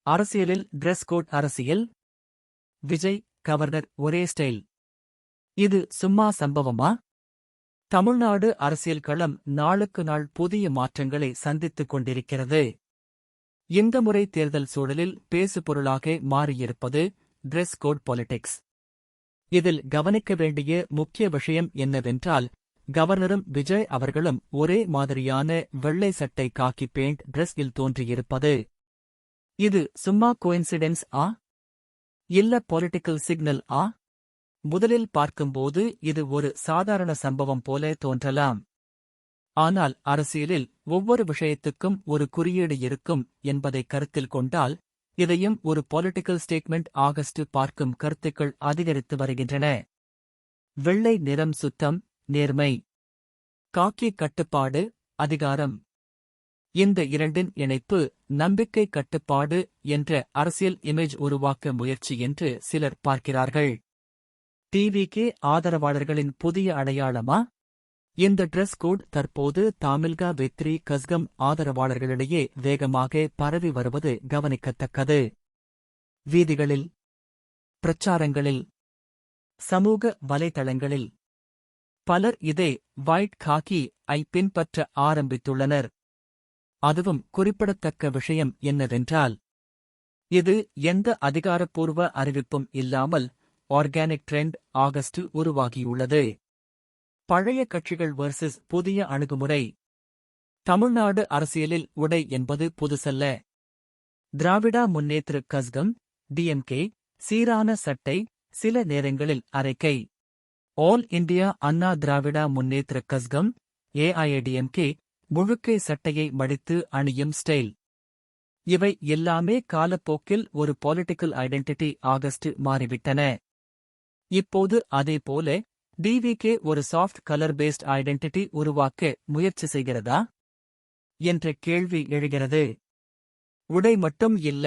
அரசியலில் dress code. அரசியல். Vijay, governor ஒரே ஸ்டைல். இது சும்மா சம்பவமா? தமிழ்நாடு அரசியல் களம் நாளுக்கு நாள் புதிய மாற்றங்களை சந்தித்துக் கொண்டிருக்கிறது. இந்த முறை தேர்தல் சூழலில் பேசுபொருளாக மாறியிருப்பது டிரெஸ் கோட் பாலிடிக்ஸ். இதில் கவனிக்க வேண்டிய முக்கிய விஷயம் என்னவென்றால், கவர்னரும் விஜய் அவர்களும் ஒரே மாதிரியான வெள்ளை சட்டை காக்கி பெயிண்ட் டிரெஸ்ஸில் தோன்றியிருப்பது. இது சும்மா கோயின்சிடென்ஸ் ஆ? இல்ல பொலிட்டிக்கல் சிக்னல் ஆ? முதலில் பார்க்கும்போது இது ஒரு சாதாரண சம்பவம் போல தோன்றலாம். ஆனால் அரசியலில் ஒவ்வொரு விஷயத்துக்கும் ஒரு குறியீடு இருக்கும் என்பதை கருத்தில் கொண்டால், இதையும் ஒரு பொலிட்டிக்கல் ஸ்டேட்மெண்ட் ஆகஸ்ட் பார்க்கும் கருத்துக்கள் அதிகரித்து வருகின்றன. வெள்ளை நிறம் சுத்தம், நேர்மை. காக்கி கட்டுப்பாடு, அதிகாரம். இந்த இரண்டின் இணைப்பு நம்பிக்கை கட்டுப்பாடு என்ற அரசியல் இமேஜ் உருவாக்க முயற்சி என்று சிலர் பார்க்கிறார்கள். டிவிகே ஆதரவாளர்களின் புதிய அடையாளமா? இந்த டிரெஸ் கோட் தற்போது தாமில்கா வெத்ரி கஸ்கம் ஆதரவாளர்களிடையே வேகமாக பரவி வருவது கவனிக்கத்தக்கது. வீதிகளில், பிரச்சாரங்களில், சமூக வலைதளங்களில் பலர் இதை ஒயிட் காக்கி ஐ பின்பற்ற ஆரம்பித்துள்ளனர். அதுவும் குறிப்பிடத்தக்க விஷயம் என்னவென்றால், இது எந்த அதிகாரப்பூர்வ அறிவிப்பும் இல்லாமல் ஆர்கானிக் ட்ரெண்ட் ஆகஸ்ட் உருவாகியுள்ளது. பழைய கட்சிகள் வெர்சஸ் புதிய அணுகுமுறை. தமிழ்நாடு அரசியலில் உடை என்பது புதுசல்ல. திராவிடா முன்னேற்ற கஸ்கம், டிஎம்கே, சீரான சட்டை, சில நேரங்களில் அரைக்கை. ஆல் இண்டியா அண்ணா திராவிடா முன்னேற்ற கஸ்கம், ஏஐஏடிஎம்கே, முழுக்கை சட்டையை மடித்து அணியும் ஸ்டைல். இவை எல்லாமே காலப்போக்கில் ஒரு பொலிட்டிக்கல் ஐடென்டிட்டி ஆகஸ்ட் மாறிவிட்டன. இப்போது அதேபோல டிவிகே ஒரு சாஃப்ட் கலர் பேஸ்ட் ஐடென்டிட்டி உருவாக்க முயற்சி செய்கிறதா என்ற கேள்வி எழுகிறது. உடை மட்டும் இல்ல,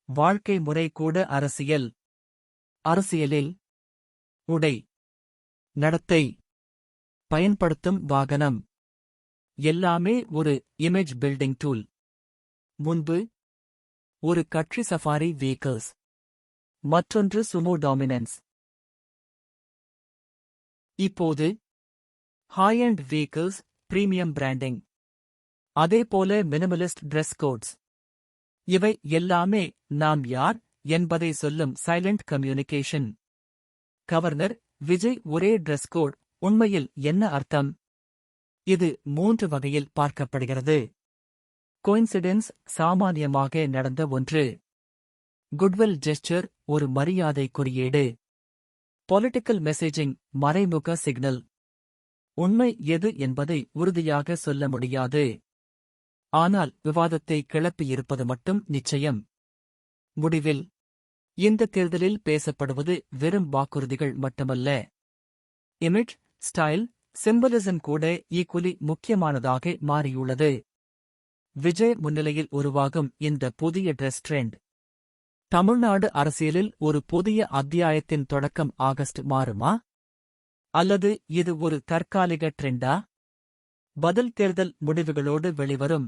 வாழ்க்கை முறை கூட அரசியல். அரசியலில் உடை, நடத்தை, பயன்படுத்தும் வாகனம் எல்லாமே ஒரு இமேஜ் பில்டிங் டூல். முன்பு ஒரு கட்சி சஃபாரி வெஹிக்கிள்ஸ், மற்றொன்று சுமோ டாமினன்ஸ். இப்போது ஹை-எண்ட் வெஹிக்கிள்ஸ், பிரீமியம் பிராண்டிங். அதேபோல மினிமலிஸ்ட் டிரெஸ் கோட்ஸ். இவை எல்லாமே நாம் யார் என்பதை சொல்லும் சைலண்ட் கம்யூனிகேஷன். கவர்னர் விஜய் ஒரே டிரெஸ் கோட் உண்மையில் என்ன அர்த்தம்? இது 3 வகையில் பார்க்கப்படுகிறது. கோயின்சிடென்ஸ், சாமானியமாக நடந்த ஒன்று. குட்வில் ஜெஸ்டர், ஒரு மரியாதை குறியீடு. பொலிட்டிக்கல் மெசேஜிங், மறைமுக சிக்னல். உண்மை எது என்பதை உறுதியாக சொல்ல முடியாது. ஆனால் விவாதத்தை கிளப்பியிருப்பது மட்டும் நிச்சயம். முடிவில், இந்த தேர்தலில் பேசப்படுவது வெறும் வாக்குறுதிகள் மட்டுமல்ல. இமேஜ், ஸ்டைல், சிம்பலிசம் கூட ஈக்குவலி முக்கியமானதாக மாறியுள்ளது. விஜய் முன்னிலையில் உருவாகும் இந்த புதிய டிரெஸ் ட்ரெண்ட் தமிழ்நாடு அரசியலில் ஒரு புதிய அத்தியாயத்தின் தொடக்கம் ஆகஸ்ட் மாறுமா? அல்லது இது ஒரு தற்காலிக ட்ரெண்டா? பதில் தேர்தல் முடிவுகளோடு வெளிவரும்.